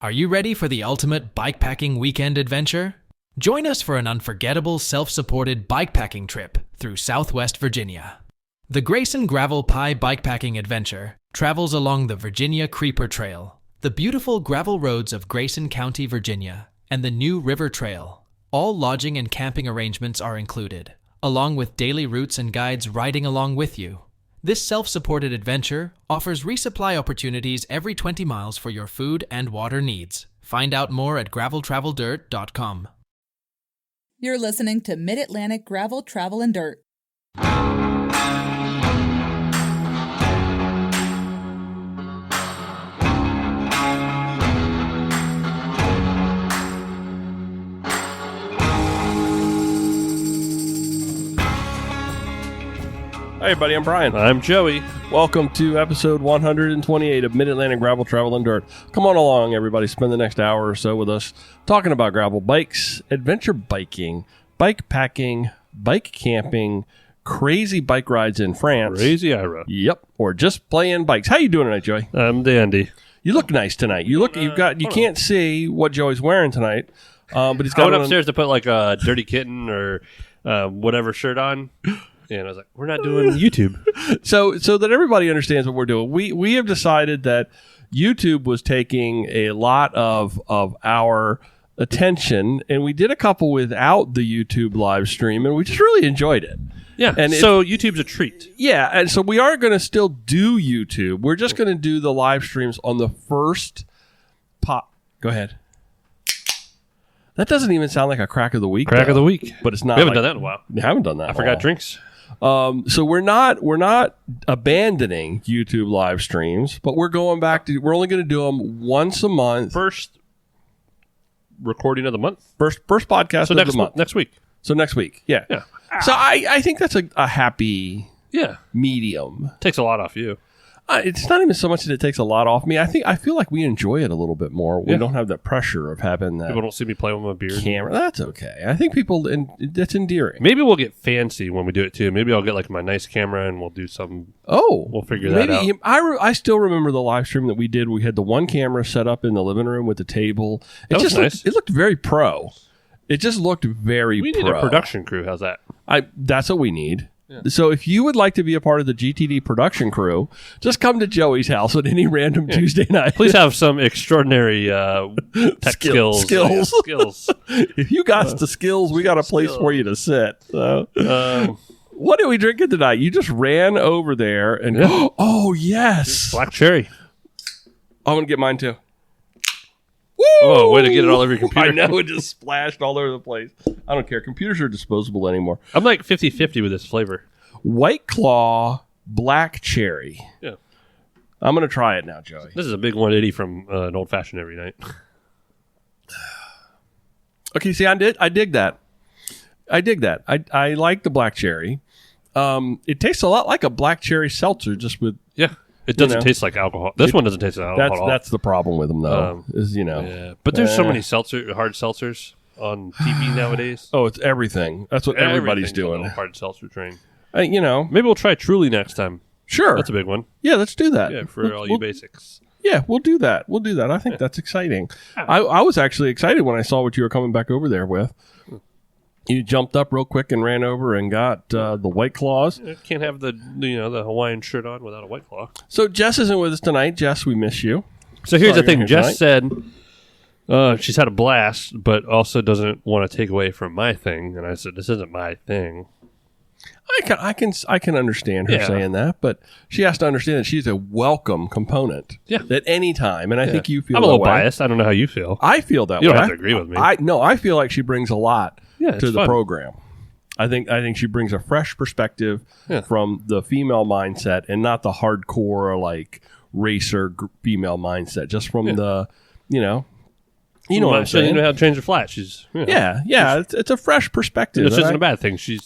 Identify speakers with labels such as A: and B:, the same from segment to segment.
A: Are you ready for the ultimate bikepacking weekend adventure? Join us for an unforgettable self-supported bikepacking trip through Southwest Virginia. The Grayson Gravel Pie Bikepacking Adventure travels along the Virginia Creeper Trail, the beautiful gravel roads of Grayson County, Virginia, and the New River Trail. All lodging and camping arrangements are included, along with daily routes and guides riding along with you. This self-supported adventure offers resupply opportunities every 20 miles for your food and water needs. Find out more at graveltraveldirt.com.
B: You're listening to Mid-Atlantic Gravel, Travel, and Dirt.
C: Hey everybody, I'm Brian.
D: I'm Joey.
C: Welcome to episode 128 of Mid-Atlantic Gravel, Travel, and Dirt. Come on along, everybody. Spend the next hour or so with us talking about gravel bikes, adventure biking, bike packing, bike camping, crazy bike rides in France.
D: Crazy Ira.
C: Yep. Or just playing bikes. How you doing tonight, Joey?
D: I'm dandy.
C: You look nice tonight. You can't see what Joey's wearing tonight, but he's got
D: I went upstairs to put like a Dirty Kitten or whatever shirt on. And I was like, we're not doing YouTube.
C: So that everybody understands what we're doing, we have decided that YouTube was taking a lot of our attention, and we did a couple without the YouTube live stream, and we just really enjoyed it.
D: Yeah, and so YouTube's a treat.
C: Yeah, and so we are going to still do YouTube. We're just going to do the live streams on the first pop. Go ahead. That doesn't even sound like a crack of the week.
D: Crack of the week.
C: But it's not.
D: We haven't done that in a while.
C: We haven't done that.
D: I forgot drinks.
C: So we're not abandoning YouTube live streams, but we're going back to. We're only going to do them once a month.
D: First recording of the month.
C: First podcast of the month.
D: Next week.
C: So next week, yeah. So I think that's a happy medium.
D: Takes a lot off you.
C: It's not even so much that it takes a lot off me. I feel like we enjoy it a little bit more. We don't have the pressure of having that.
D: People don't see me playing with my beard.
C: Camera. That's okay. I think people, and that's endearing.
D: Maybe we'll get fancy when we do it too. Maybe I'll get like my nice camera and we'll do some.
C: Oh,
D: we'll figure that out.
C: I still remember the live stream that we did. We had the one camera set up in the living room with the table.
D: That was nice.
C: It looked very pro. It just looked very pro.
D: We need a production crew. How's that?
C: That's what we need. Yeah. So if you would like to be a part of the GTD production crew, just come to Joey's house on any random Tuesday night.
D: Please have some extraordinary tech skills.
C: Skills. If you got the skills, we got a place for you to sit. So, what are we drinking tonight? You just ran over there and oh yes,
D: black cherry.
C: I'm gonna get mine too.
D: Woo! Oh, way to get it all over your computer.
C: I know, it just splashed all over the place. I don't care. Computers are disposable anymore.
D: I'm like 50-50 with this flavor.
C: White Claw Black Cherry.
D: Yeah.
C: I'm going to try it now, Joey.
D: This is a big 180 from an old fashioned every night.
C: Okay, see, I dig that. I like the black cherry. It tastes a lot like a black cherry seltzer, just with...
D: Yeah. It doesn't taste like alcohol. This one doesn't taste like alcohol at all.
C: That's the problem with them, though.
D: Yeah. But there's so many hard seltzers on TV nowadays.
C: Oh, it's everything. That's what everybody's doing.
D: Hard seltzer train.
C: Maybe
D: we'll try Truly next time.
C: Sure.
D: That's a big one.
C: Yeah, let's do that.
D: Yeah, for all you basics.
C: Yeah, we'll do that. I think that's exciting. I was actually excited when I saw what you were coming back over there with. You jumped up real quick and ran over and got the White Claws.
D: Can't have the Hawaiian shirt on without a White Claw.
C: So Jess isn't with us tonight. Jess, we miss you.
D: So here's the thing. Jess said she's had a blast, but also doesn't want to take away from my thing. And I said, this isn't my thing.
C: I can understand her saying that, but she has to understand that she's a welcome component at any time. And I think you feel
D: I'm a little biased. I don't know how you feel.
C: I feel that way.
D: You don't have to agree with me.
C: I feel like she brings a lot to the
D: fun.
C: program. I think she brings a fresh perspective from the female mindset and not the hardcore like racer female mindset. Just from the you know what I'm saying.
D: You know how to change a flat. She's
C: it's a fresh perspective.
D: It's isn't a bad thing. She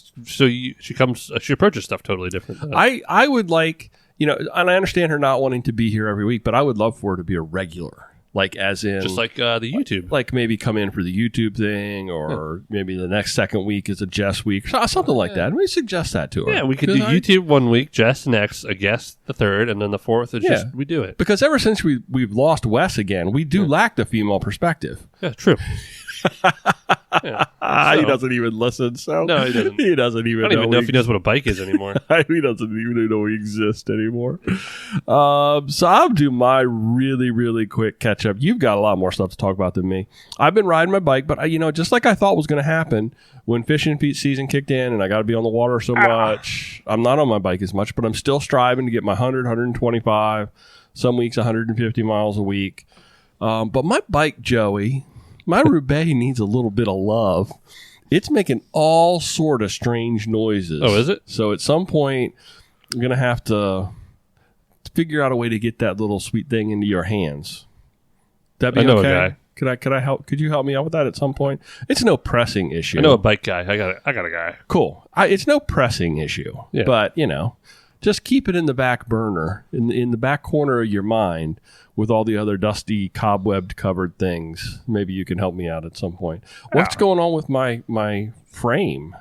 D: approaches stuff totally different.
C: I would like and I understand her not wanting to be here every week, but I would love for her to be a regular. Like as in...
D: Just like the YouTube.
C: Like maybe come in for the YouTube thing, or maybe the next second week is a Jess week, something like that. We suggest that to her.
D: Yeah, we could do YouTube one week, Jess next, a guest the third, and then the fourth is just we do it.
C: Because ever since we've lost Wes again, we do lack the female perspective.
D: Yeah, true.
C: He doesn't even listen. So
D: no, he doesn't.
C: He doesn't even.
D: I don't even know if he knows what a bike is anymore.
C: He doesn't even know we exist anymore. So I'll do my really, really quick catch up. You've got a lot more stuff to talk about than me. I've been riding my bike, but just like I thought was going to happen when fishing season kicked in, and I got to be on the water so much. I'm not on my bike as much, but I'm still striving to get my 100, 125, some weeks 150 miles a week. But my bike, Joey. My Roubaix needs a little bit of love. It's making all sort of strange noises.
D: Oh, is it?
C: So at some point, I'm going to have to figure out a way to get that little sweet thing into your hands. That'd be okay?
D: A guy.
C: Could I help? Could you help me out with that at some point? It's no pressing issue.
D: I know a bike guy. I got a guy.
C: Cool. It's no pressing issue.
D: Yeah.
C: But, just keep it in the back burner, in the back corner of your mind, with all the other dusty, cobwebbed covered things. Maybe you can help me out at some point. What's going on with my frame?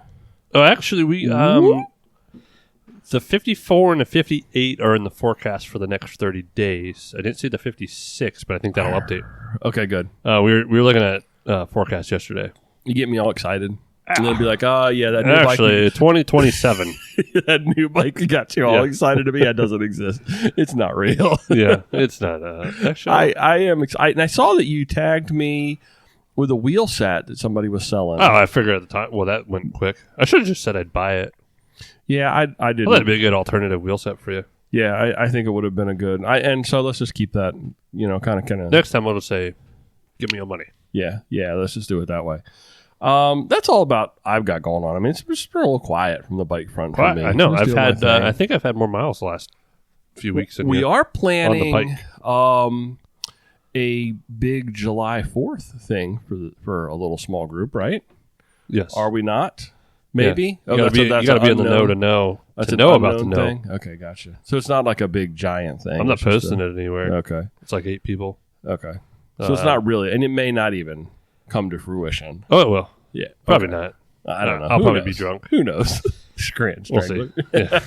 D: Oh, actually, we the 54 and the 58 are in the forecast for the next 30 days. I didn't see the 56, but I think that'll update.
C: Okay, good.
D: We were looking at forecast yesterday.
C: You get me all excited. And then be like, oh, yeah, that new
D: actually,
C: bike.
D: 2027.
C: That new bike got you all excited to me. That doesn't exist. It's not real.
D: Yeah, it's not. Actually,
C: I am excited. And I saw that you tagged me with a wheel set that somebody was selling.
D: Oh, I figured at the time. Well, that went quick. I should have just said I'd buy it.
C: Yeah, I did.
D: Well, that'd be a good alternative wheel set for you.
C: Yeah, I think it would have been a good. And so let's just keep that, kind of.
D: Next time I'll just say, give me your money.
C: Yeah, let's just do it that way. That's all about I've got going on. I mean, it's just been a little quiet from the bike front for me.
D: I know.
C: I
D: think I've had more miles the last few weeks.
C: We are planning
D: on the bike.
C: A big July 4th thing for a little small group, right?
D: Yes.
C: Are we not? Maybe.
D: Yeah. You got to be in the know to know.
C: That's
D: to know about the know.
C: Thing? Okay, gotcha. So it's not like a big giant thing.
D: I'm not posting it anywhere.
C: Okay.
D: It's like 8 people.
C: Okay. So it's not really, and it may not even come to fruition.
D: Oh, it will.
C: Yeah.
D: Probably not.
C: I don't know.
D: I'll probably be drunk.
C: Who knows? Scranch.
D: We'll see. Yeah.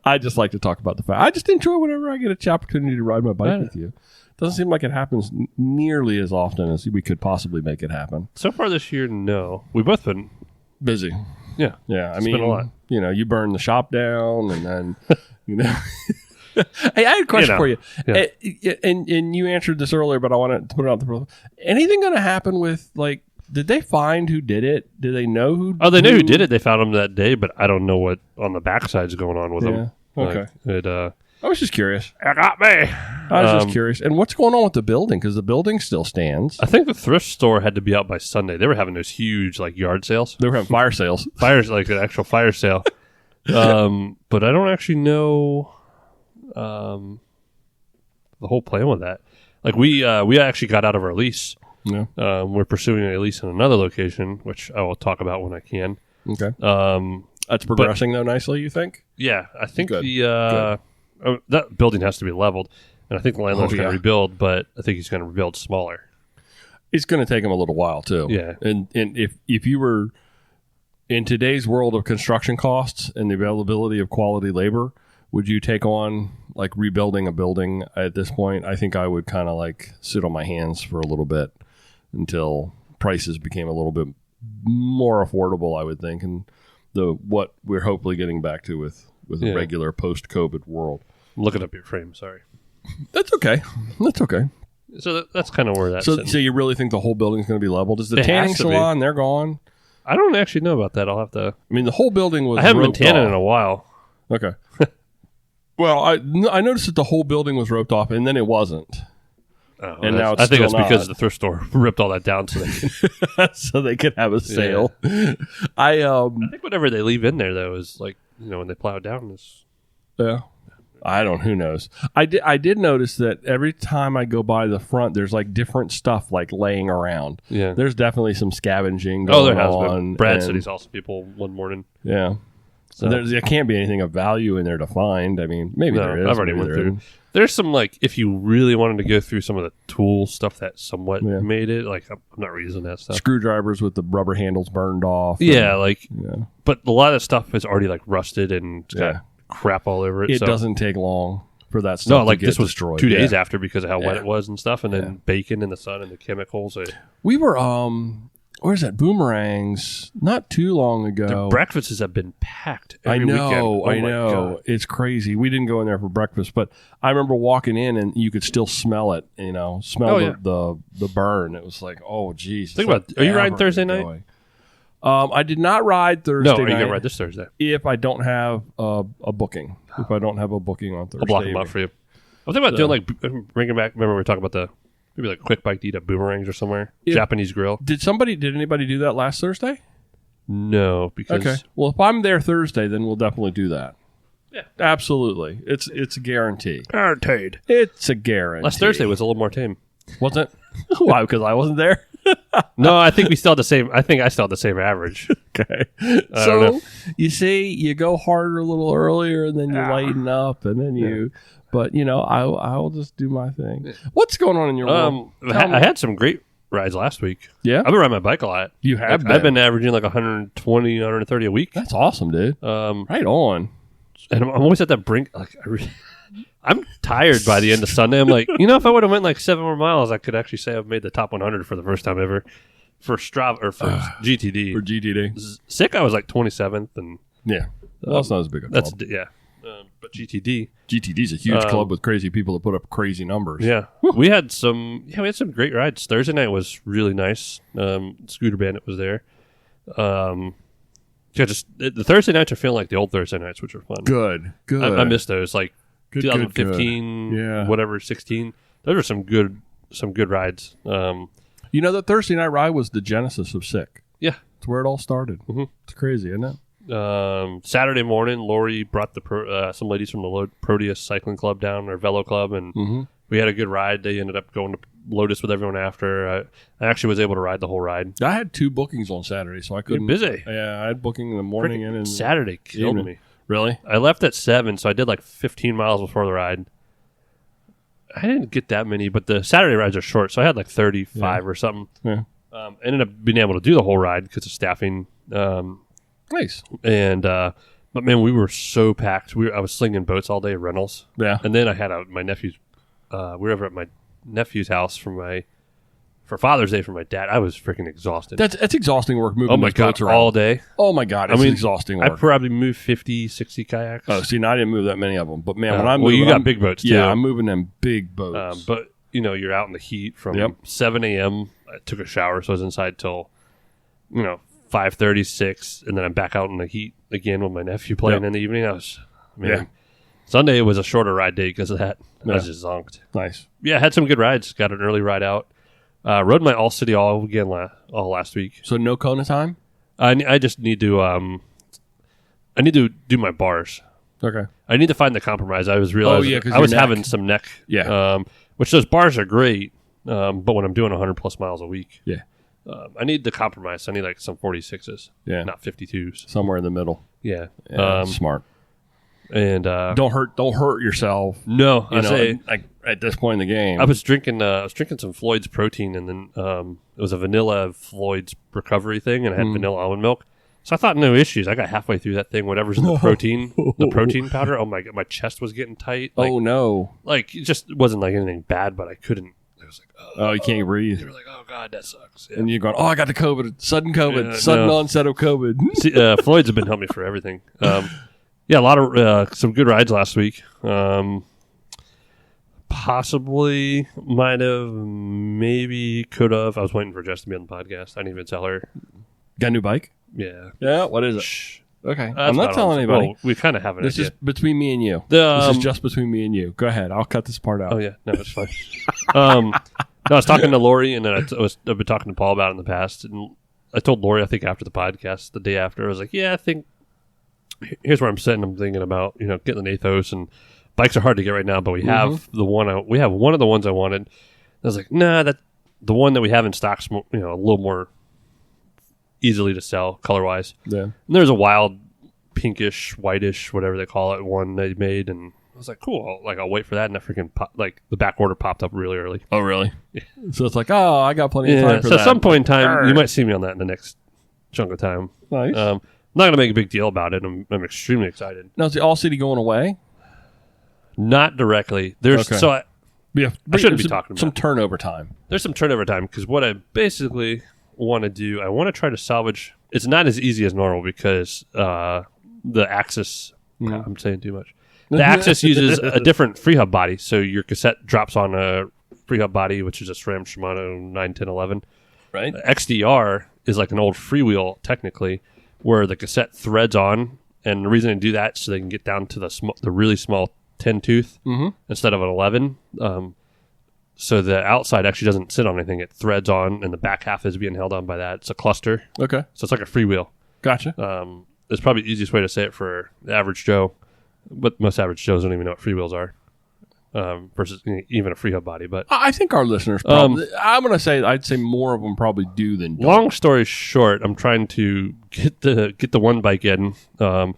C: I just like to talk about the fact. I just enjoy whenever I get a opportunity to ride my bike with you. Doesn't seem like it happens nearly as often as we could possibly make it happen.
D: So far this year, no. We've both been
C: busy.
D: Yeah.
C: Yeah.
D: It's been a lot.
C: You burn the shop down and then, Hey, I had a question for you.
D: Yeah.
C: And you answered this earlier, but I want to put it out there. Anything going to happen with, did they find who did it? Did they know who?
D: Oh, they knew who did it. They found him that day, but I don't know what on the backside's going on with him.
C: Okay.
D: I
C: was just curious.
D: It got me.
C: I was just curious. And what's going on with the building? Because the building still stands.
D: I think the thrift store had to be out by Sunday. They were having those huge yard sales.
C: They were having fire sales.
D: Fires, like an actual fire sale. But I don't actually know the whole plan with that. We actually got out of our lease.
C: Yeah.
D: We're pursuing a lease in another location, which I will talk about when I can.
C: Okay. That's progressing though nicely, you think?
D: Yeah, I think
C: Good.
D: that building has to be leveled, and I think the landlord's going to rebuild, but I think he's going to rebuild smaller.
C: It's going to take him a little while too.
D: Yeah.
C: And if you were in today's world of construction costs and the availability of quality labor, would you take on rebuilding a building at this point? I think I would kind of sit on my hands for a little bit until prices became a little bit more affordable, I would think, and what we're hopefully getting back to with a regular post-COVID world.
D: I'm looking up your frame, sorry.
C: That's okay.
D: So that's kind of where that's
C: So you really think the whole building's going to be leveled? Is the tanning salon, they're gone?
D: I don't actually know about that. I'll have to...
C: I mean, the whole building was
D: I haven't been tanning
C: off.
D: in a while.
C: Okay. Well, I noticed that the whole building was roped off, and then it wasn't.
D: Oh,
C: and now
D: I think that's
C: not.
D: because the thrift store ripped all that down
C: so they could have a sale.
D: Yeah. I think whatever they leave in there though is when they plow it down is.
C: Yeah. Who knows? I did notice that every time I go by the front, there's different stuff laying around.
D: Yeah.
C: There's definitely some scavenging going on.
D: There has been. Brad said he saw some people one morning.
C: Yeah.
D: So
C: there can't be anything of value in there to find. I mean, maybe there is.
D: I've already
C: maybe
D: went
C: there
D: through.
C: isn't.
D: There's some, like, if you really wanted to go through some of the tool stuff that somewhat
C: Yeah.
D: made it, like, I'm not reusing that stuff.
C: Screwdrivers with the rubber handles burned off.
D: Yeah,
C: and,
D: like, but a lot of stuff is already, like, rusted and it's got crap all over it.
C: It
D: so.
C: doesn't take long for that stuff
D: No,
C: to
D: like,
C: get
D: this was
C: destroyed.
D: 2 days after because of how wet it was and stuff, and then
C: Yeah.
D: bacon in the sun and the chemicals.
C: We were, where's that? Boomerangs not too long ago.
D: The breakfasts have been packed
C: I
D: every
C: know,
D: weekend. Oh
C: I
D: my
C: know.
D: God.
C: It's crazy. We didn't go in there for breakfast, but I remember walking in and you could still smell it. Smell the burn. It was like, oh, geez.
D: Think about, are you riding Thursday night?
C: I did not ride Thursday
D: No, are you
C: night.
D: going to ride this Thursday?
C: If I don't have a booking. If I don't have a booking on Thursday.
D: I'll block them out for you. I was thinking about doing, like, bringing back, remember we were talking about maybe like quick bike to eat at Boomerangs or somewhere? Japanese grill.
C: Did anybody do that last Thursday?
D: No, because...
C: Okay. Well, if I'm there Thursday, then we'll definitely do that.
D: Yeah.
C: Absolutely. It's a guarantee.
D: Guaranteed.
C: It's a guarantee.
D: Last Thursday was a little more tame.
C: Wasn't it? Why? Because I wasn't there?
D: No, I think we still had the same. I think I still had the same average.
C: Okay.
D: don't
C: So
D: know.
C: you see, you go harder a little earlier, and then you lighten up, and then you. But I'll just do my thing. What's going on in your world?
D: I had some great rides last week.
C: Yeah,
D: I've been riding my bike a lot.
C: you have.
D: I've been averaging like 120, 130 a week.
C: That's awesome, dude. Right on.
D: And I'm always at that brink. Like I'm tired by the end of Sunday. I'm like, if I would have went like 7 more miles, I could actually say I've made the top 100 for the first time ever for Strava or for GTD.
C: For GTD.
D: Sick, I was like 27th, and
C: Yeah. Well, that's not as big a club.
D: But GTD.
C: GTD's a huge club with crazy people that put up crazy numbers.
D: Yeah, we had some great rides. Thursday night was really nice. Scooter Bandit was there. The Thursday nights are feeling like the old Thursday nights, which are fun.
C: Good.
D: I miss those. Like
C: Good,
D: 2015,
C: Yeah.
D: whatever, 16. Those were some good rides.
C: The Thursday night ride was the genesis of Sick.
D: Yeah.
C: It's where it all started.
D: Mm-hmm.
C: It's crazy, isn't it?
D: Saturday morning, Lori brought some ladies from the Proteus Cycling Club down, or Velo Club, and we had a good ride. They ended up going to Lotus with everyone after. I actually was able to ride the whole ride.
C: I had 2 bookings on Saturday, so I couldn't.
D: You're busy.
C: Yeah, I had booking in the morning and
D: Saturday killed
C: evening.
D: me.
C: Really?
D: I left at 7, so I did like 15 miles before the ride. I didn't get that many, but the Saturday rides are short, so I had like 35 or something.
C: Yeah.
D: Ended up being able to do the whole ride because of staffing.
C: Nice.
D: And but man, we were so packed. I was slinging boats all day at Reynolds.
C: Yeah.
D: And then I had my nephew's. We were over at my nephew's house for Father's Day for my dad. I was freaking exhausted.
C: That's exhausting work moving
D: Oh my
C: those
D: god,
C: boats around.
D: all day.
C: Oh my god, it's exhausting
D: I
C: work.
D: probably moved 50, 60 kayaks.
C: Oh, see, now I didn't move that many of them. But man, when I'm
D: well,
C: moving,
D: you got big boats too.
C: Yeah, I'm moving them big boats.
D: But you're out in the heat from 7 a.m. I took a shower, so I was inside till 5:30, 6, and then I'm back out in the heat again with my nephew playing in the evening. Sunday was a shorter ride day because of that. I was just zonked.
C: Nice.
D: Yeah, I had some good rides. Got an early ride out. Rode my All City all again all last week.
C: So no Kona time?
D: I just need to I need to do my bars.
C: Okay.
D: I need to find the compromise. I was realizing
C: 'cause
D: I was
C: your neck.
D: having some neck.
C: Yeah.
D: Which those bars are great. But when I'm doing 100 plus miles a week,
C: Yeah.
D: I need the compromise. I need like some 46s,
C: Yeah.
D: not 52s.
C: Somewhere in the middle.
D: Yeah.
C: Yeah, smart.
D: And
C: Don't hurt yourself.
D: no,
C: You
D: I
C: know,
D: say
C: like at this point in the game.
D: I was drinking some Floyd's protein, and then it was a vanilla Floyd's recovery thing, and I had vanilla almond milk. So I thought no issues. I got halfway through that thing. Whatever's in the protein powder. Oh my god, my chest was getting tight. Like,
C: oh no.
D: like it just wasn't like anything bad, but I couldn't. It was like,
C: Oh, you can't breathe.
D: They were like, oh god, that sucks. Yeah.
C: And you're going, oh, I got the COVID. Sudden COVID.
D: Yeah,
C: Sudden
D: no.
C: onset of COVID.
D: See, Floyd's have been helping me for everything. Yeah, a lot of some good rides last week. Possibly, might have, maybe, could have. I was waiting for Jess to be on the podcast. I didn't even tell her.
C: Got a new bike?
D: Yeah.
C: Yeah. What is it?
D: Shh.
C: Okay.
D: That's
C: I'm not telling
D: on-
C: anybody.
D: Well, we kind of have an
C: This
D: idea.
C: is between me and you.
D: The,
C: This is just between me and you. Go ahead. I'll cut this part out.
D: Oh, yeah. No, it's fine. No, I was talking to Lori, and then I've been talking to Paul about it in the past. And I told Lori, I think, after the podcast, the day after, I was like, yeah, I think here's where I'm sitting. I'm thinking about, getting an Athos, and bikes are hard to get right now, but we have we have one of the ones I wanted. I was like, nah, that the one that we have in stock's a little more easily to sell color wise.
C: Yeah.
D: And there's a wild pinkish, whitish, whatever they call it, one they made, and I was like, cool. I'll wait for that, and that freaking the back order popped up really early.
C: Oh, really? Yeah. So it's like, oh, I got plenty of time for
D: that.
C: So
D: at some point in time, you might see me on that in the next chunk of time.
C: Nice.
D: I'm not going to make a big deal about it. I'm extremely excited.
C: Now, is the All City going away?
D: Not directly. There's
C: okay.
D: I shouldn't be talking about
C: some turnover time.
D: There's some turnover time because what I basically want to do, I want to try to salvage. It's not as easy as normal because the axis. I'm saying too much. The axis uses a different free hub body, so your cassette drops on a free hub body, which is a SRAM Shimano 91011.
C: Right.
D: XDR is like an old freewheel, technically, where the cassette threads on, and the reason they do that is so they can get down to the really small 10 tooth instead of an 11. So the outside actually doesn't sit on anything; it threads on, and the back half is being held on by that. It's a cluster.
C: Okay.
D: So it's like a freewheel.
C: Gotcha.
D: It's probably the easiest way to say it for the average Joe. But most average Joes don't even know what freewheels are versus even a free hub body. But
C: I think our listeners probably, I'm going to say, I'd say more of them probably do than don't.
D: Long story short, I'm trying to get the one bike in. I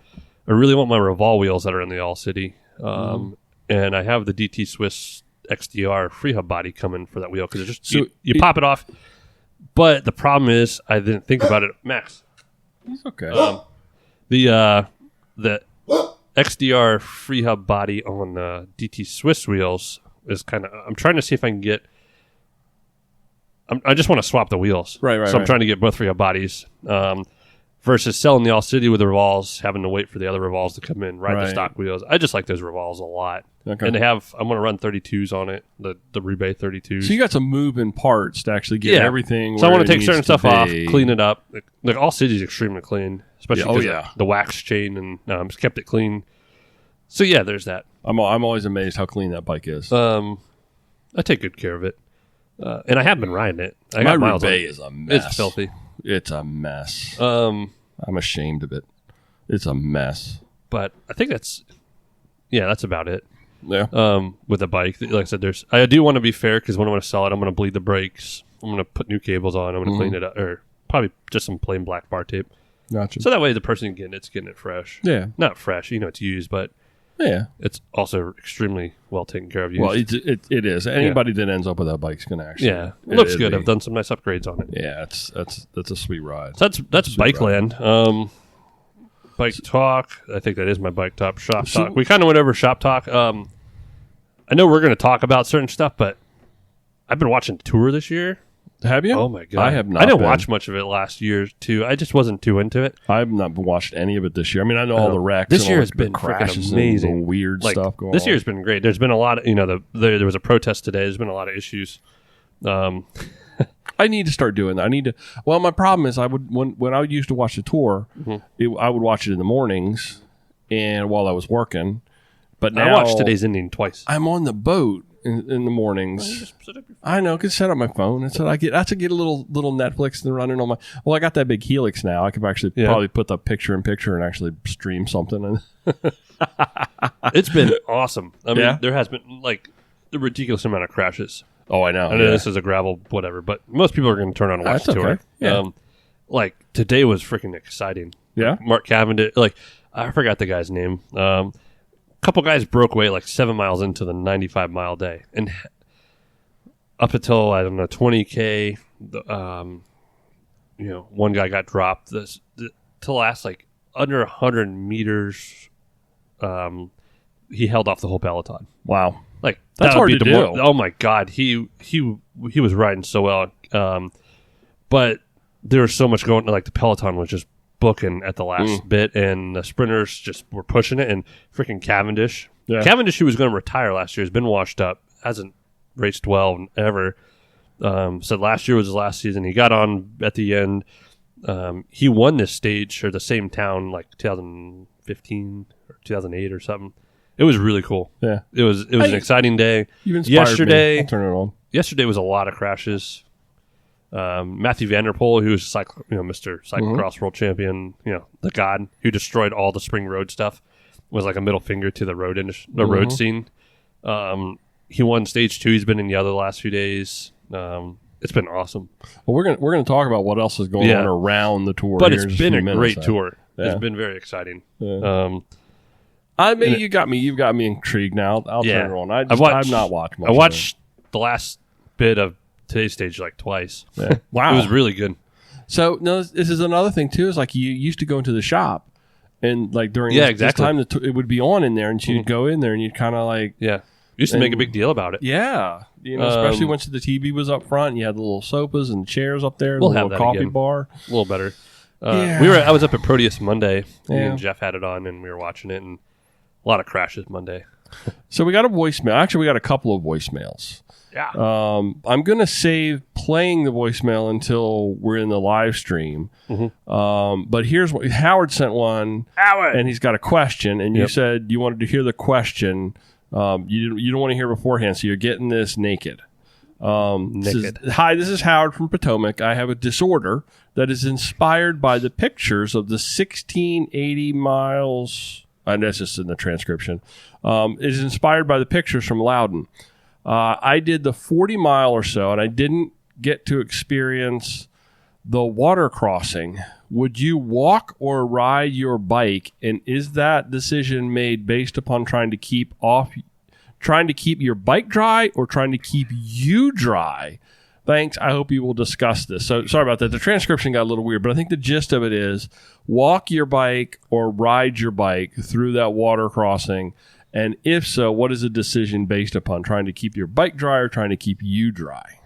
D: really want my Revol wheels that are in the All City. And I have the DT Swiss XDR free hub body coming for that wheel because it's just you pop it off. But the problem is I didn't think about it. Max.
C: It's okay.
D: The XDR free hub body on DT Swiss wheels is kind of. I'm trying to see if I can get. I just want to swap the wheels,
C: right.
D: So I'm trying to get both free hub bodies versus selling the All City with the Revols, having to wait for the other Revols to come in, ride the stock wheels. I just like those Revols a lot, and they have. I'm going to run 32s on it, the Rebay 32s.
C: So you got some moving parts to actually get everything.
D: So I want to take certain stuff off, clean it up. Like All City is extremely clean. Especially because the wax chain and just kept it clean. So yeah, there's that.
C: I'm always amazed how clean that bike is.
D: I take good care of it, and I have been riding it.
C: My Rebay is a mess.
D: It's filthy.
C: It's a mess. I'm ashamed of it. It's a mess.
D: But I think that's about it.
C: Yeah.
D: With the bike, like I said, I do want to be fair because when I'm going to sell it, I'm going to bleed the brakes. I'm going to put new cables on. I'm going to clean it up, or probably just some plain black bar tape.
C: Gotcha.
D: So that way the person getting it fresh.
C: Yeah.
D: Not fresh, it's used, but it's also extremely well taken care of. Used.
C: Well, it is. Anybody that ends up with that bike's going to actually.
D: Yeah. It looks good. I've done some nice upgrades on it.
C: Yeah, that's a sweet ride.
D: So that's Bike Land. Bike Talk. I think that is my Bike Talk. Shop Talk. We kind of went over Shop Talk. I know we're going to talk about certain stuff, but I've been watching Tour this year.
C: Have you?
D: Oh my god!
C: I have not.
D: I didn't watch much of it last year too. I just wasn't too into it.
C: I've not watched any of it this year. I mean, I know all the wrecks.
D: This
C: and
D: year
C: all
D: has been freaking amazing.
C: And weird stuff going on.
D: This year's been great. There's been a lot of there was a protest today. There's been a lot of issues.
C: I need to start doing that. Well, my problem is when I used to watch the Tour, I would watch it in the mornings and while I was working. But now
D: I watched today's ending twice.
C: I'm on the boat in the mornings. I know, could set up my phone. And so I get a little Netflix and running on my. Well, I got that big Helix now. I could actually probably put the picture in picture and actually stream something.
D: It's been awesome. I mean, there has been like a ridiculous amount of crashes.
C: Oh, I know.
D: I know this is a gravel whatever, but most people are going to turn on and watch the Tour.
C: Okay. Yeah.
D: Like today was freaking exciting.
C: Yeah.
D: Mark Cavendish. Like I forgot the guy's name. A couple guys broke away like 7 miles into the 95-mile day, and up until 20K, one guy got dropped. To last like under 100 meters, he held off the whole peloton.
C: Wow,
D: like
C: that's hard to do.
D: Oh my god, he was riding so well, but there was so much going. Like the peloton was just booking at the last bit, and the sprinters just were pushing it. And freaking Cavendish, who was going to retire last year, has been washed up, hasn't raced well ever. Said last year was his last season. He got on at the end. He won this stage or the same town like 2015 or 2008 or something. It was really cool.
C: Yeah,
D: it was an exciting day.
C: Yesterday, me. I'll turn it on.
D: Yesterday was a lot of crashes. Matthew Van Der Poel, who's Mr. Cyclocross World Champion, the god who destroyed all the spring road stuff, was like a middle finger to the road scene. He won stage 2. He's been in the other last few days. It's been awesome.
C: Well, we're gonna talk about what else is going on around the Tour.
D: But it's been a great tour.
C: Yeah.
D: has been very exciting.
C: Yeah. You've got me intrigued now. I'll turn it on. I've not watched much.
D: I watched the last bit of today's stage like twice.
C: Yeah. Wow.
D: It was really good.
C: So no, this is another thing too. Is like you used to go into the shop, and like during this time, it would be on in there, and you'd go in there, and you'd kind of like
D: used to make a big deal about it.
C: Yeah, especially once the TV was up front, and you had the little sofas and chairs up there,
D: We'll
C: the
D: have
C: little
D: that
C: coffee
D: again.
C: bar.
D: A little better. I was up at Proteus Monday, and Jeff had it on, and we were watching it, and a lot of crashes Monday.
C: So we got a voicemail. Actually, we got a couple of voicemails.
D: Yeah.
C: I'm going to save playing the voicemail until we're in the live stream. But here's what Howard sent one.
D: Howard!
C: And he's got a question. And you said you wanted to hear the question. You don't want to hear beforehand, so you're getting this naked. Hi, this is Howard from Potomac. I have a disorder that is inspired by the pictures of the 1680 miles. And that's just in the transcription. It is inspired by the pictures from Loudon. I did the 40 mile or so, and I didn't get to experience the water crossing. Would you walk or ride your bike? And is that decision made based upon trying to keep your bike dry or trying to keep you dry? Thanks. I hope you will discuss this. So sorry about that. The transcription got a little weird, but I think the gist of it is walk your bike or ride your bike through that water crossing. And if so, what is a decision based upon trying to keep your bike dry or trying to keep you dry?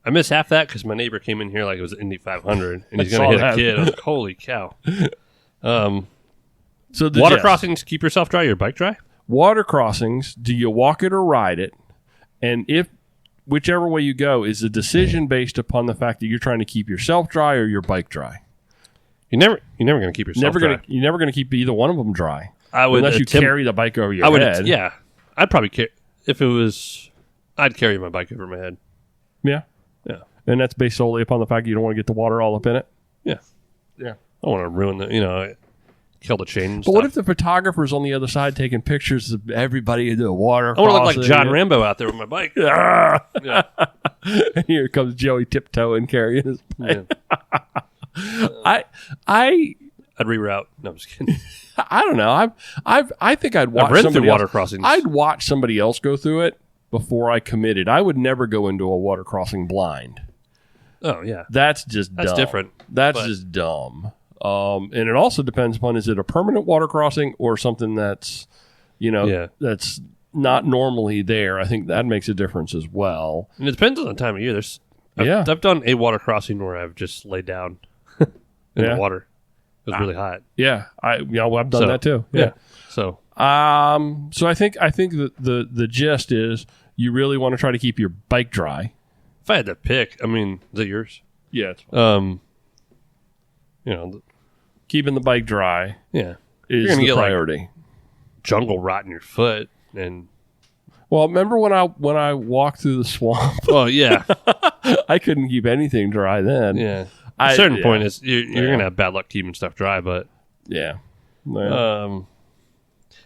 D: I missed half that because my neighbor came in here like it was Indy 500, and he's going to hit a kid. I was like, holy cow.
C: So
D: water crossings, keep yourself dry, your bike dry?
C: Water crossings, do you walk it or ride it? And if whichever way you go, is a decision based upon the fact that you're trying to keep yourself dry or your bike dry?
D: You're never going to keep yourself dry.
C: You're never going to keep either one of them dry.
D: I would
C: unless you carry the bike over your head.
D: Yeah. I'd probably carry, if it was, I'd carry my bike over my head.
C: Yeah.
D: Yeah.
C: And that's based solely upon the fact that you don't want to get the water all up in it?
D: Yeah.
C: Yeah.
D: I don't want to ruin kill the chain and
C: But
D: stuff.
C: what if the photographer's on the other side taking pictures of everybody in the water?
D: I want to look like John Rambo out there with my bike.
C: Yeah.
D: Yeah.
C: Here comes Joey tiptoeing carrying his bike.
D: Yeah. I'd reroute. No, I'm just kidding.
C: I don't know. I think I'd watch.
D: I've ridden
C: somebody
D: through water
C: else.
D: crossings.
C: I'd watch somebody else go through it before I committed. I would never go into a water crossing blind.
D: Oh yeah,
C: that's just
D: that's
C: dumb.
D: different.
C: That's just dumb. And it also depends upon, is it a permanent water crossing or something that's, that's not normally there. I think that makes a difference as well.
D: And it depends on the time of year. I've done a water crossing where I've just laid down in the water. It was really hot.
C: Yeah, I've done that too. Yeah.
D: So
C: I think that the gist is you really want to try to keep your bike dry.
D: If I had to pick, I mean, is it yours?
C: Yeah, it's fine. Keeping the bike dry.
D: Yeah,
C: is
D: the
C: get priority.
D: Like jungle rot in your foot, and
C: well, remember when I walked through the swamp?
D: Oh yeah,
C: I couldn't keep anything dry then.
D: Yeah. A certain point is you're going to have bad luck keeping stuff dry, but
C: yeah. So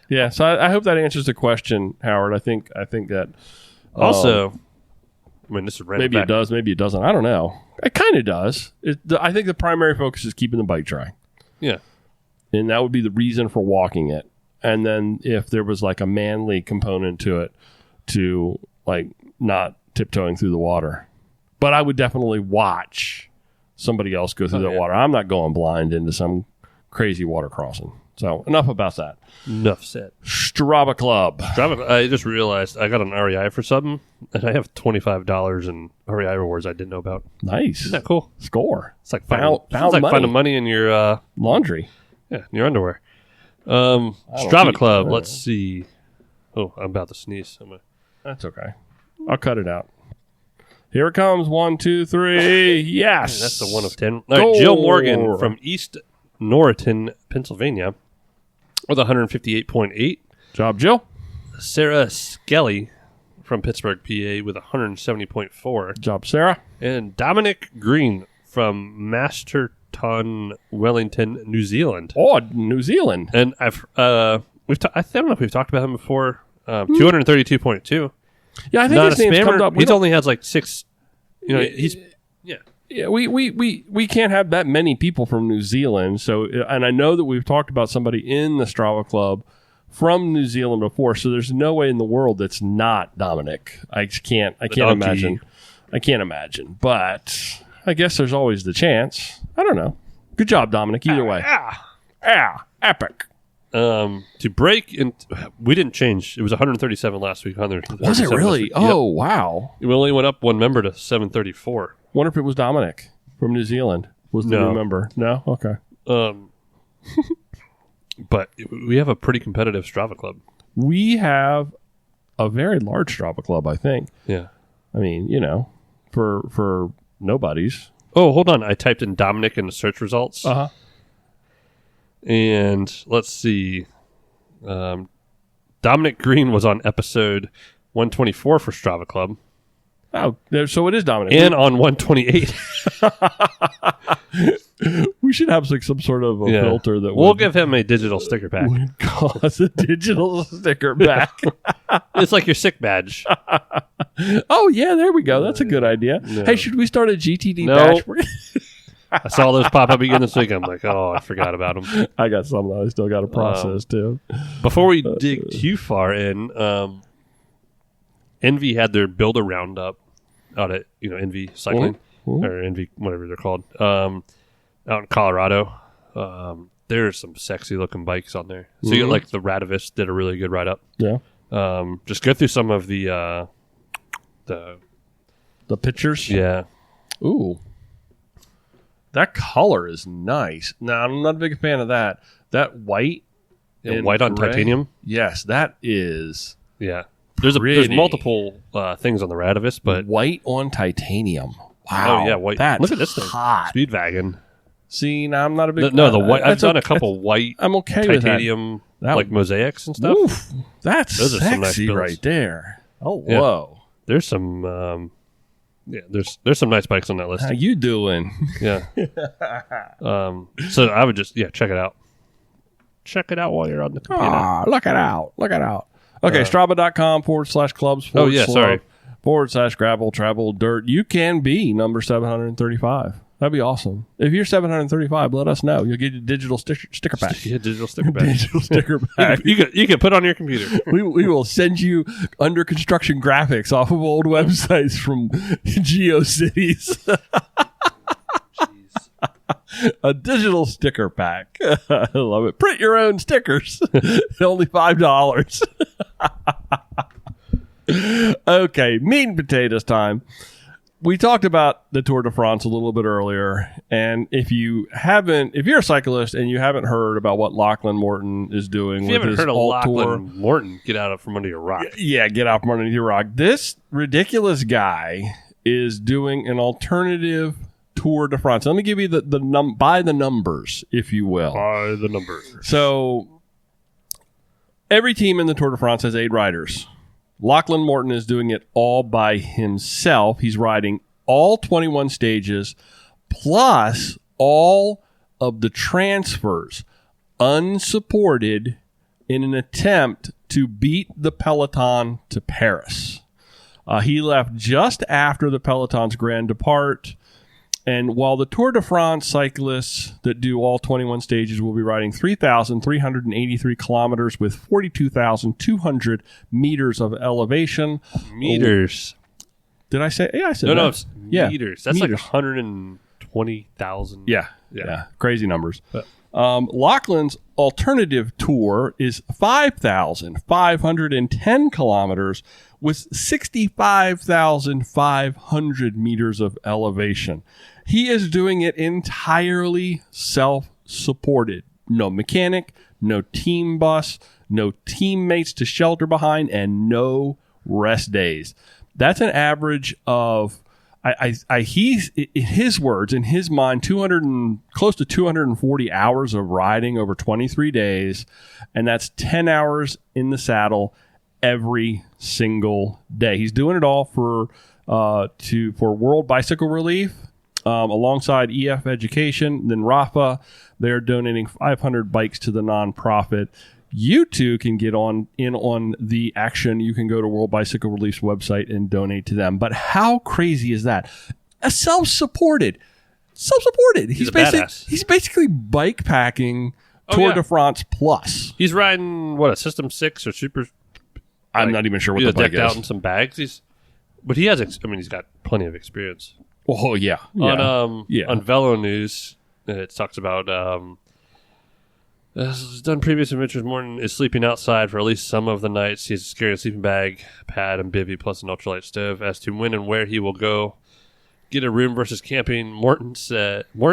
C: I hope that answers the question, Howard. I think that
D: also, I mean, this is random.
C: Maybe it does, maybe it doesn't. I don't know. It kind of does. I think the primary focus is keeping the bike dry.
D: Yeah,
C: and that would be the reason for walking it. And then if there was like a manly component to it, to like not tiptoeing through the water, but I would definitely watch somebody else go through that water. I'm not going blind into some crazy water crossing. So enough about that.
D: Enough said.
C: Strava Club.
D: I just realized I got an REI for something, and I have $25 in REI rewards I didn't know about.
C: Nice.
D: Isn't that cool?
C: Score.
D: It's like finding money in your
C: laundry.
D: Yeah, in your underwear. Strava Club. Let's see. Oh, I'm about to sneeze.
C: That's okay. I'll cut it out. Here it comes. 1, 2, 3. Yes.
D: That's the 1 of 10. All right, Jill Morgan from East Norriton, Pennsylvania, with 158.8.
C: Job, Jill.
D: Sarah Skelly from Pittsburgh, PA, with 170.4.
C: Job, Sarah.
D: And Dominic Green from Masterton, Wellington, New Zealand.
C: Oh, New Zealand.
D: And I don't know if we've talked about him before. 232.2.
C: Yeah, I think his name comes up.
D: He only has like 6. He's
C: Yeah, we can't have that many people from New Zealand. So, and I know that we've talked about somebody in the Strava Club from New Zealand before. So there's no way in the world that's not Dominic. I can't imagine. I can't imagine. But I guess there's always the chance. I don't know. Good job, Dominic. Either way. Epic.
D: To break, and we didn't change. It was 137 last week.
C: Was it really? Oh, wow.
D: We only went up one member to 734.
C: Wonder if it was Dominic from New Zealand was the new member. No? Okay.
D: But we have a pretty competitive Strava club.
C: We have a very large Strava club, I think.
D: Yeah.
C: I mean, for nobodies.
D: Oh, hold on. I typed in Dominic in the search results.
C: Uh-huh.
D: And let's see. Dominic Green was on episode 124 for Strava Club.
C: Oh, so it is Dominic.
D: And on 128.
C: We should have some sort of a filter that
D: we'll give him a digital sticker pack.
C: Would cause a digital sticker pack.
D: It's like your sick badge.
C: Oh, yeah, there we go. That's a good idea. No. Hey, should we start a GTD
D: badge? I saw those pop up again this week. I'm like, oh, I forgot about them.
C: I got some that I still got to process, too.
D: Before we dig too far in, Envy had their builder roundup out at Envy Cycling or Envy, whatever they're called, out in Colorado. There's some sexy looking bikes on there. So you get like the Radivis did a really good write up.
C: Yeah.
D: Just go through some of the
C: pictures.
D: Yeah.
C: Ooh. That color is nice. Now, I'm not a big fan of that. That white.
D: White on
C: gray,
D: titanium?
C: Yes, that is.
D: Yeah. There's multiple things on the Radivis, but.
C: White on titanium. Wow.
D: Oh, yeah. White.
C: That's
D: look at this thing.
C: Hot.
D: Speedwagon.
C: See, now I'm not a big fan.
D: No, the white. I've done a couple white
C: I'm okay
D: titanium
C: with that.
D: like mosaics and stuff.
C: Oof, that's
D: Those are
C: sexy
D: some nice builds
C: right there. Oh,
D: yeah.
C: Whoa.
D: There's some. There's some nice bikes on that list.
C: How you doing?
D: Yeah. So I would just check it out. Check it out while you're on the computer.
C: Look it out. Okay, Strava.com/clubs. /gravel travel dirt. You can be number 735. That'd be awesome. If you're 735, let us know. You'll get a digital sticker pack.
D: Yeah, digital sticker pack.
C: Digital sticker pack.
D: You can put on your computer.
C: We will send you under construction graphics off of old websites from GeoCities. A digital sticker pack. I love it. Print your own stickers. Only $5. Okay, meat and potatoes time. We talked about the Tour de France a little bit earlier, and if you're a cyclist and you haven't heard about what Lachlan Morton is doing with his Alt Tour,
D: Morton, get out from under your rock.
C: Yeah, get out from under your rock. This ridiculous guy is doing an alternative Tour de France. Let me give you by the numbers, if you will.
D: By the numbers.
C: So every team in the Tour de France has 8 riders. Lachlan Morton is doing it all by himself. He's riding all 21 stages, plus all of the transfers, unsupported, in an attempt to beat the peloton to Paris. He left just after the peloton's grand depart. And while the Tour de France cyclists that do all 21 stages will be riding 3,383 kilometers with 42,200 meters of elevation.
D: Meters.
C: Did I say? Yeah, I said
D: no,
C: that.
D: No, it's meters. That's meters. Like 120,000.
C: Yeah. Crazy numbers. Lachlan's alternative tour is 5,510 kilometers with 65,500 meters of elevation. He is doing it entirely self-supported. No mechanic, no team bus, no teammates to shelter behind, and no rest days. That's an average of, he's, in his words, in his mind, close to 240 hours of riding over 23 days, and that's 10 hours in the saddle every single day. He's doing it all for World Bicycle Relief, alongside EF Education. Then Rafa, they're donating 500 bikes to the nonprofit. You too can get in on the action. You can go to World Bicycle Relief's website and donate to them. But how crazy is that? Self-supported.
D: He's a badass.
C: He's basically bike packing Tour de France plus.
D: He's riding what, a System 6 or Super.
C: I'm not even sure what the bike
D: decked out
C: is.
D: in some bags. But he has. He's got plenty of experience.
C: Oh yeah.
D: On Velo News, it talks about has done previous adventures. Morton is sleeping outside for at least some of the nights. He has a carry sleeping bag, pad, and bivy, plus an ultralight stove. As to when and where he will go get a room versus camping, Morton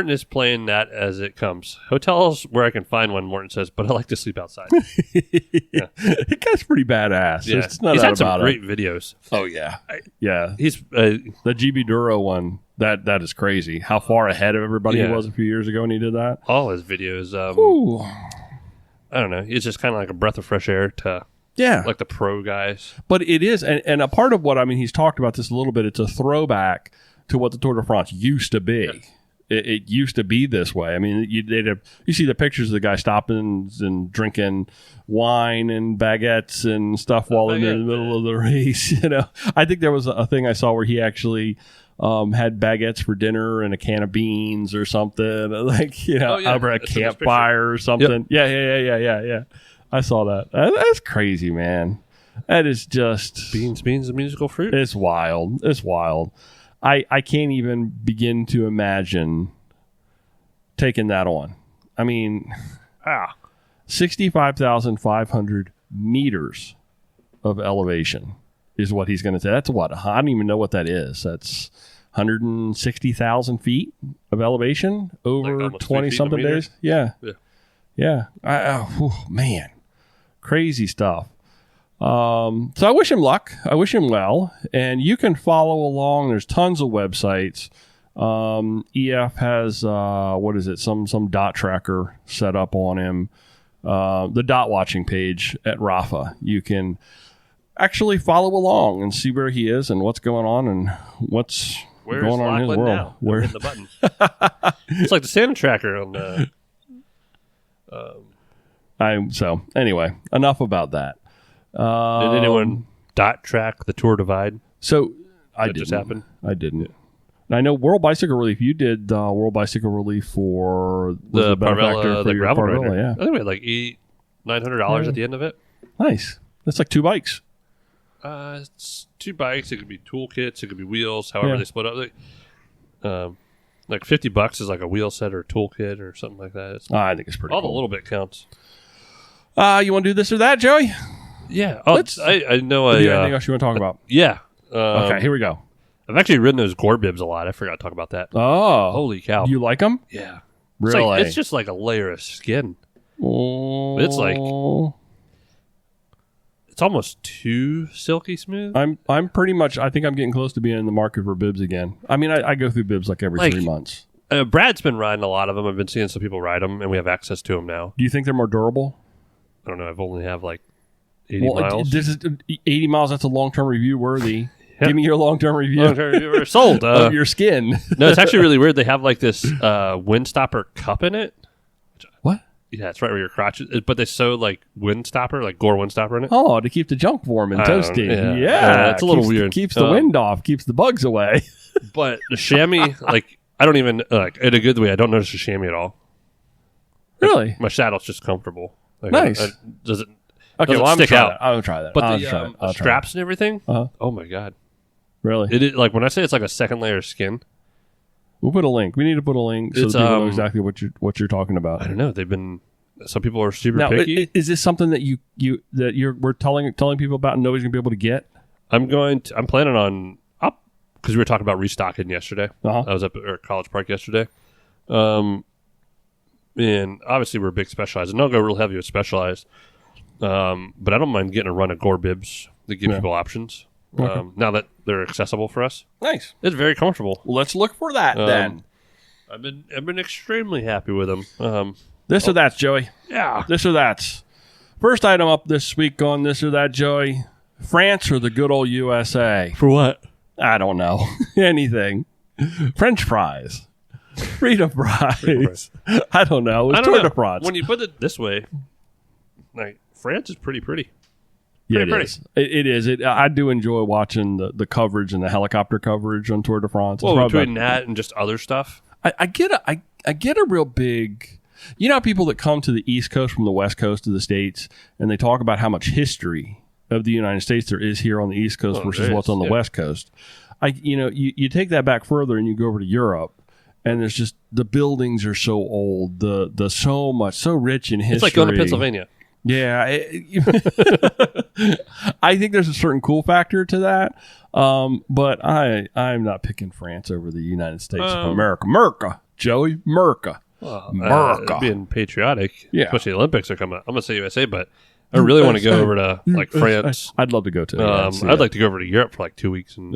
D: is playing that as it comes. Hotels where I can find one, Morton says, but I like to sleep outside.
C: Yeah. That guy's pretty badass.
D: Yeah.
C: It's not
D: He's had some
C: about
D: great videos.
C: Oh yeah, yeah.
D: He's
C: The GB Duro one. That is crazy. How far ahead of everybody he
D: Yeah.
C: was a few years ago when he did that.
D: all his videos.
C: Ooh.
D: I don't know. It's just kind of like a breath of fresh air to
C: Yeah.
D: like the pro guys.
C: But it is, and a part of what, he's talked about this a little bit, it's a throwback to what the Tour de France used to be.
D: Yeah.
C: It used to be this way. I mean, you see the pictures of the guy stopping and drinking wine and baguettes and stuff while in the middle of the race. You know, I think there was a thing I saw where he actually had baguettes for dinner and a can of beans or something, like, you know, over a campfire or something. Yep. Yeah. I saw that. That's crazy, man. That is just
D: Beans, the musical fruit.
C: It's wild. I can't even begin to imagine taking that on. I mean, 65,500 meters of elevation is what he's going to say. That's what? I don't even know what that is. That's 160,000 feet of elevation over
D: like
C: 20-something days. Yeah. Man, crazy stuff. So I wish him luck. I wish him well. And you can follow along. There's tons of websites. EF has, some dot tracker set up on him. The dot watching page at Rafa. You can actually follow along and see where he is and what's going on and what's going on in his world.
D: Now? Where's the button? It's like the Santa tracker on the...
C: So anyway, enough about that.
D: Did anyone dot track the Tour Divide?
C: So I didn't.
D: Just happened?
C: I didn't. Yeah. And I know World Bicycle Relief. You did World Bicycle Relief for
D: the Parvella, the gravel rider.
C: Yeah.
D: I think we had like $900 at the end of it.
C: Nice. That's like 2 bikes.
D: It's 2 bikes. It could be toolkits. It could be wheels. However they split up. Like $50 is like a wheel set or a toolkit or something like that.
C: I think it's pretty.
D: All
C: cool.
D: the little bit counts.
C: You want to do this or that, Joey?
D: Yeah.
C: I
D: know.
C: Anything else you want to talk about?
D: Yeah.
C: Okay, here we go.
D: I've actually ridden those gore bibs a lot. I forgot to talk about that.
C: Oh,
D: holy cow!
C: You like them?
D: Yeah.
C: Really?
D: It's just like a layer of skin.
C: Oh.
D: It's like it's almost too silky smooth.
C: I'm pretty much. I think I'm getting close to being in the market for bibs again. I mean, I go through bibs like every 3 months.
D: Brad's been riding a lot of them. I've been seeing some people ride them, and we have access to them now.
C: Do you think they're more durable?
D: I don't know. I've only have like 80 miles.
C: This is 80 miles. That's a long-term review worthy. Yep. Give me your long-term review.
D: Sold.
C: Of your skin.
D: No, it's actually really weird. They have like this wind stopper cup in it.
C: What?
D: Yeah, it's right where your crotch is. But they sew like wind stopper, like gore wind stopper in it.
C: Oh, to keep the junk warm and toasty. Yeah.
D: It's a little weird.
C: Keeps the wind off. Keeps the bugs away.
D: But the chamois, like, I don't even, like, in a good way, I don't notice the chamois at all.
C: Really?
D: My saddle's just comfortable. Like,
C: Nice.
D: Does it
C: Okay, well, I'm
D: stick out?
C: I'm going to try that.
D: But the straps and everything, oh my God.
C: Really?
D: It is, like, when I say it's like a second layer of skin.
C: We'll put a link. We need to put a link so that people know exactly what you're talking about.
D: I don't know. Some people are super picky.
C: Is this something that we're telling people about and nobody's gonna be able to get?
D: I'm planning on because we were talking about restocking yesterday. I was up at College Park yesterday. And obviously we're big Specialized. And I'll go real heavy with Specialized. But I don't mind getting a run of gore bibs that give people options. Okay. Now that they're accessible for us.
C: Nice.
D: It's very comfortable.
C: Let's look for that then.
D: I've been extremely happy with them.
C: This or that, Joey.
D: Yeah.
C: This or that. First item up this week on This or That, Joey. France or the good old USA?
D: For what?
C: I don't know. Anything. French fries. Freedom fries. I don't know. It's Tour de France.
D: When you put it this way, like France is pretty.
C: Yeah,
D: pretty
C: it is. It is. I do enjoy watching the coverage and the helicopter coverage on Tour de France. It's
D: Well,
C: probably
D: between that and just other stuff.
C: I get a real big. You know, people that come to the East Coast from the West Coast of the States, and they talk about how much history of the United States there is here on the East Coast versus what's on the West Coast. You take that back further and you go over to Europe, and there's just the buildings are so old, the so rich in history.
D: It's like going to Pennsylvania.
C: Yeah, I think there's a certain cool factor to that, but I'm not picking France over the United States of America. Merca, Joey, Merca. America.
D: Being patriotic,
C: Yeah.
D: especially the Olympics are coming up. I'm going to say USA, but I really want to go over to like France.
C: I'd love to go to.
D: I'd like to go over to Europe for like 2 weeks. And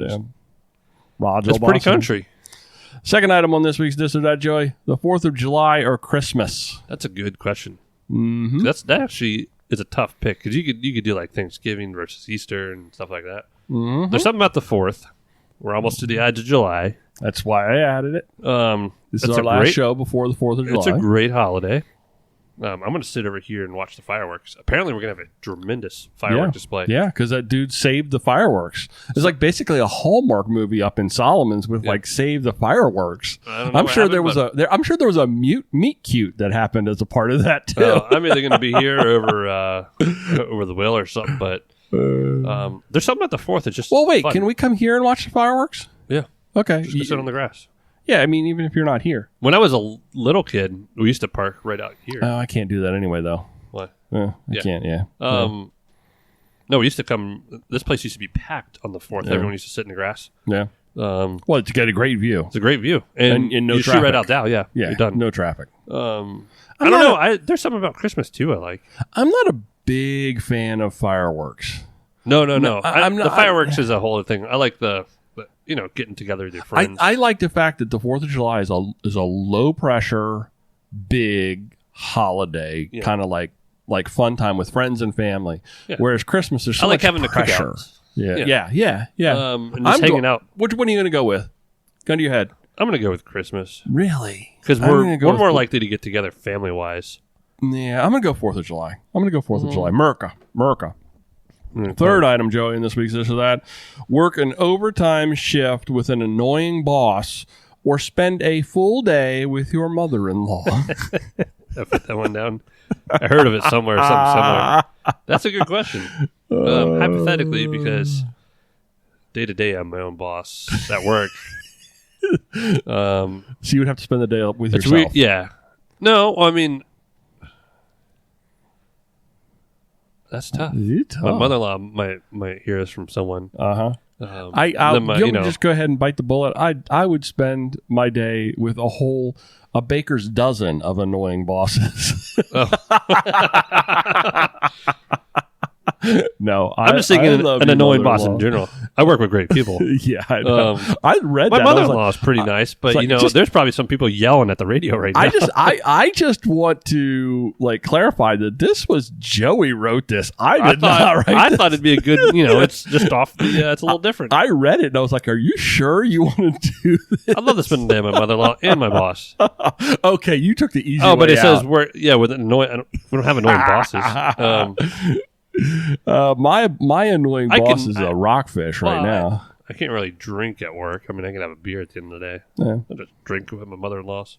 C: Roger,
D: it's a pretty country.
C: Second item on this week's This or That, Joey, the 4th of July or Christmas?
D: That's a good question.
C: Mm-hmm.
D: That actually is a tough pick because you could do like Thanksgiving versus Easter and stuff like that.
C: Mm-hmm.
D: There's something about the 4th. We're almost to the edge of July.
C: That's why I added it. This is our last show before the 4th of July.
D: It's a great holiday. I'm going to sit over here and watch the fireworks. Apparently, we're going to have a tremendous firework display.
C: Yeah, because that dude saved the fireworks. It's like basically a Hallmark movie up in Solomon's with like save the fireworks. I'm sure there was a meet cute that happened as a part of that too.
D: I'm either going to be here or over the wheel or something. But there's something about the 4th that's just
C: well, wait,
D: fun.
C: can we come here and watch the fireworks?
D: Yeah.
C: Okay.
D: Just go sit on the grass.
C: Yeah, I mean, even if you're not here.
D: When I was a little kid, we used to park right out here.
C: Oh, I can't do that anyway, though.
D: What?
C: I can't, yeah.
D: No, we used to come. This place used to be packed on the 4th.
C: Yeah.
D: Everyone used to sit in the grass.
C: Yeah. Well, to get a great view.
D: It's a great view. And
C: no
D: you
C: traffic.
D: shoot right out down. Yeah.
C: Yeah,
D: You're done.
C: no traffic.
D: I don't know. There's something about Christmas, too, I like.
C: I'm not a big fan of fireworks.
D: No.
C: I'm not.
D: The fireworks is a whole other thing. I like the getting together with your friends.
C: I like the fact that the 4th of July is a low pressure, big holiday, kind of like fun time with friends and family.
D: Yeah.
C: Whereas Christmas, there's so
D: I like
C: much
D: having the
C: pressure.
D: cookouts.
C: Yeah.
D: And just hanging out.
C: Which one are you going to go with? Gun to your head.
D: I'm going to go with Christmas.
C: Really?
D: Because we're more likely to get together family-wise.
C: Yeah, I'm going to go 4th of July. I'm going to go 4th of July. Merca. Third item, Joey, in this week's This or That. Work an overtime shift with an annoying boss or spend a full day with your mother-in-law.
D: I put that one down. I heard of it somewhere, something similar. That's a good question. Hypothetically, because day to day I'm my own boss at work.
C: So you would have to spend the day with yourself.
D: Weird, yeah. No, I mean, that's tough. My mother-in-law might hear this from someone.
C: Just go ahead and bite the bullet. I would spend my day with a baker's dozen of annoying bosses. No,
D: I'm just thinking an annoying boss in general. I work with great people.
C: Yeah, I know. I read
D: my
C: that.
D: mother-in-law is pretty nice, but there's probably some people yelling at the radio right now.
C: I just want to clarify that this was Joey wrote this. I
D: thought it'd be a good. It's just off. It's a little different.
C: I read it and I was like, "Are you sure you want to do this?"
D: I'd love to spend the day with my mother-in-law and my boss.
C: Okay, you took the easy.
D: But it
C: out.
D: says with annoying. We don't have annoying bosses.
C: My annoying boss is a rockfish right now.
D: I can't really drink at work. I mean, I can have a beer at the end of the day.
C: Yeah.
D: I just drink with my mother-in-law's.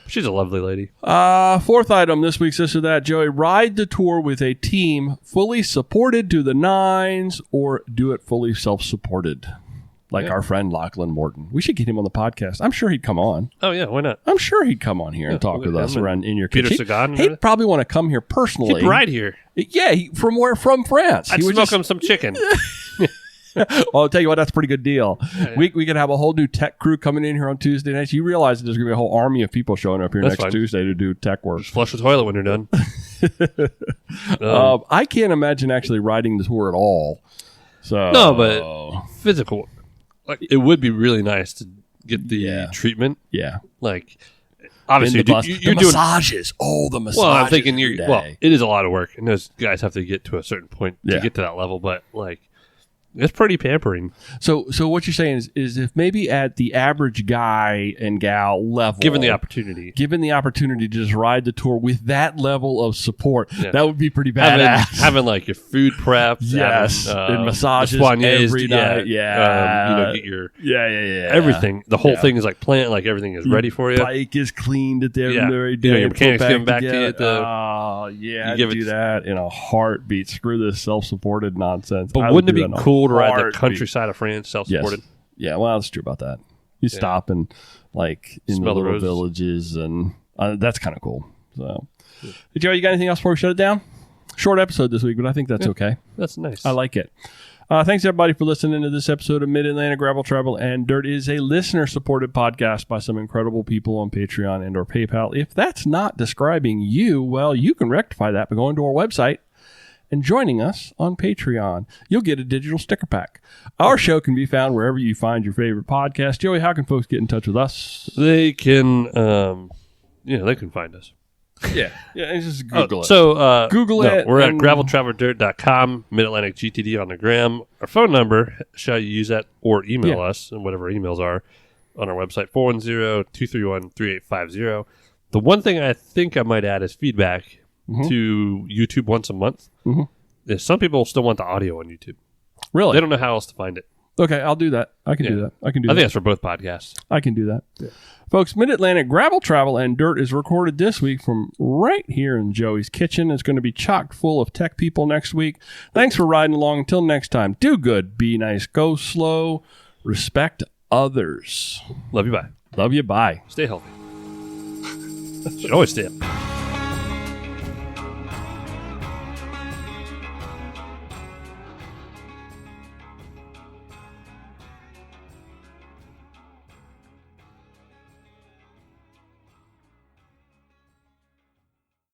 D: She's a lovely lady.
C: Fourth item this week's This or That, Joey. Ride the tour with a team fully supported to the nines or do it fully self-supported. Like our friend Lachlan Morton. We should get him on the podcast. I'm sure he'd come on.
D: Oh, yeah. Why not?
C: I'm sure he'd come on here and talk with us around in your
D: Peter
C: kitchen.
D: Sagan.
C: He'd probably want to come here personally.
D: He'd ride here.
C: Yeah, from France.
D: I'd smoke him some chicken.
C: Well, I'll tell you what, that's a pretty good deal. Yeah. We could have a whole new tech crew coming in here on Tuesday nights. You realize that there's going to be a whole army of people showing up here next Tuesday to do tech work.
D: Just flush the toilet when you're done.
C: I can't imagine actually riding the tour at all. So
D: no, but physical. Like it would be really nice to get the treatment.
C: Yeah,
D: like obviously
C: you're doing massages. The massages. Well,
D: I'm thinking it is a lot of work, and those guys have to get to a certain point to get to that level. But It's pretty pampering.
C: So what you're saying is if maybe at the average guy and gal level,
D: Given the opportunity
C: to just ride the tour with that level of support, that would be pretty badass.
D: Having like your food prep,
C: yes,
D: having,
C: and massages every night,
D: get your everything. The whole thing is like planned, like everything is ready for you.
C: Bike is cleaned at the end of every day.
D: Your mechanics giving back to you.
C: I'd do that in a heartbeat. Screw this self-supported nonsense.
D: But wouldn't it be cool to ride the countryside of France self-supported?
C: Yes. Yeah, well, that's true about that. You stop and like in
D: Smell
C: the
D: the
C: little
D: roses.
C: villages, and that's kind of cool. So, hey, Joe, you got anything else before we shut it down? Short episode this week, but I think that's okay.
D: That's nice.
C: I like it. Thanks, everybody, for listening to this episode of Mid-Atlantic Gravel, Travel, and Dirt. It is a listener-supported podcast by some incredible people on Patreon and or PayPal. If that's not describing you, well, you can rectify that by going to our website and joining us on Patreon. You'll get a digital sticker pack. Our show can be found wherever you find your favorite podcast. Joey, how can folks get in touch with us?
D: They can, they can find us.
C: Yeah, just Google it.
D: So
C: Google it.
D: We're at graveltraveldirt.com, Mid-Atlantic GTD on the gram. Our phone number, shall you use that or email us, and whatever emails are, on our website, 410-231-3850. The one thing I think I might add is feedback to YouTube once a month. Is some people still want the audio on YouTube.
C: Really?
D: They don't know how else to find it.
C: Okay, I'll do that. I can do that. I think
D: that's for both podcasts.
C: I can do that. Yeah. Folks, Mid-Atlantic Gravel, Travel, and Dirt is recorded this week from right here in Joey's kitchen. It's going to be chock full of tech people next week. Thanks for riding along. Until next time, do good, be nice, go slow, respect others.
D: Love you, bye.
C: Love you, bye.
D: Stay healthy. Should always stay healthy.